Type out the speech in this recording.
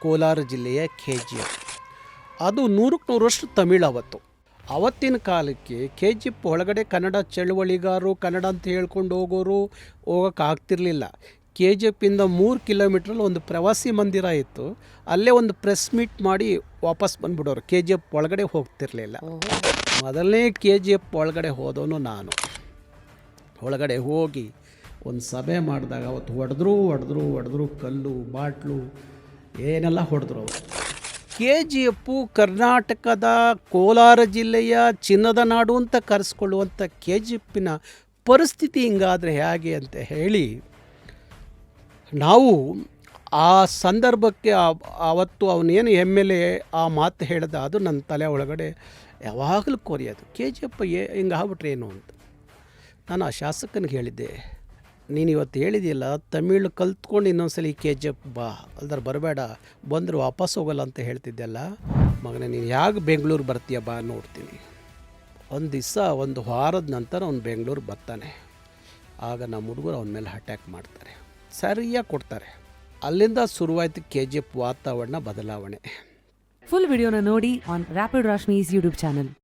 ಕೋಲಾರ ಜಿಲ್ಲೆಯ KGF. ಅದು 100% ತಮಿಳು ಅವತ್ತಿನ ಕಾಲಕ್ಕೆ KGF ಒಳಗಡೆ ಕನ್ನಡ ಚಳುವಳಿಗಾರರು ಕನ್ನಡ ಅಂತ ಹೇಳ್ಕೊಂಡು ಹೋಗೋಕ್ಕಾಗ್ತಿರ್ಲಿಲ್ಲ. KGFಯಿಂದ 3 ಕಿಲೋಮೀಟ್ರಲ್ಲಿ ಒಂದು ಪ್ರವಾಸಿ ಮಂದಿರ ಇತ್ತು. ಅಲ್ಲೇ ಒಂದು ಪ್ರೆಸ್ ಮೀಟ್ ಮಾಡಿ ವಾಪಸ್ ಬಂದುಬಿಡೋರು. KGF ಒಳಗಡೆ ಹೋಗ್ತಿರ್ಲಿಲ್ಲ. ಮೊದಲನೇ KGF ಒಳಗಡೆ ಹೋದವನು ನಾನು. ಒಳಗಡೆ ಹೋಗಿ ಒಂದು ಸಭೆ ಮಾಡಿದಾಗ ಅವತ್ತು ಹೊಡೆದ್ರು ಕಲ್ಲು ಬಾಟ್ಲು ಏನೆಲ್ಲ ಹೊಡೆದ್ರು ಅವರು. KGF ಕರ್ನಾಟಕದ ಕೋಲಾರ ಜಿಲ್ಲೆಯ ಚಿನ್ನದ ನಾಡು ಅಂತ ಕರೆಸ್ಕೊಳ್ಳುವಂಥ KGFನ ಪರಿಸ್ಥಿತಿ ಹಿಂಗಾದರೆ ಹೇಗೆ ಅಂತ ಹೇಳಿ ನಾವು ಆ ಸಂದರ್ಭಕ್ಕೆ ಅವತ್ತು ಅವನೇನು MLA ಆ ಮಾತು ಹೇಳ್ದ ಅದು ನನ್ನ ತಲೆ ಒಳಗಡೆ ಯಾವಾಗಲೂ ಕೊರಿಯೋದು. KGF ಹಿಂಗೆ ಆಗ್ಬಿಟ್ರೆ ಏನು ಅಂತ ನಾನು ಆ ಶಾಸಕನಿಗೆ ಹೇಳಿದ್ದೆ, ನೀನು ಇವತ್ತು ಹೇಳಿದೆಯಲ್ಲ ತಮಿಳು ಕಲ್ತ್ಕೊಂಡು ಇನ್ನೊಂದ್ಸಲ KGF ಬಾ, ಅಲ್ದಾರ ಬರಬೇಡ, ಬಂದರೆ ವಾಪಸ್ ಹೋಗಲ್ಲ ಅಂತ ಹೇಳ್ತಿದ್ದೆಲ್ಲ ಮಗನೇ, ನೀನು ಯಾಕೆ ಬೆಂಗಳೂರು ಬರ್ತೀಯ ಬಾ ನೋಡ್ತೀನಿ. ಒಂದು ದಿವಸ ಒಂದು ವಾರದ ನಂತರ ಅವ್ನು ಬೆಂಗಳೂರು ಬರ್ತಾನೆ. ಆಗ ನಮ್ಮ ಹುಡುಗರು ಅವನ ಮೇಲೆ ಅಟ್ಯಾಕ್ ಮಾಡ್ತಾರೆ, ಸರಿಯಾಗಿ ಕೊಡ್ತಾರೆ. ಅಲ್ಲಿಂದ ಶುರುವಾಯಿತು KGF ವಾತಾವರಣ ಬದಲಾವಣೆ. ಫುಲ್ ವಿಡಿಯೋನ ನೋಡಿ ಆನ್ ರ್ಯಾಪಿಡ್ ರಾಶ್ಮೀಸ್ ಯೂಟ್ಯೂಬ್ ಚಾನಲ್.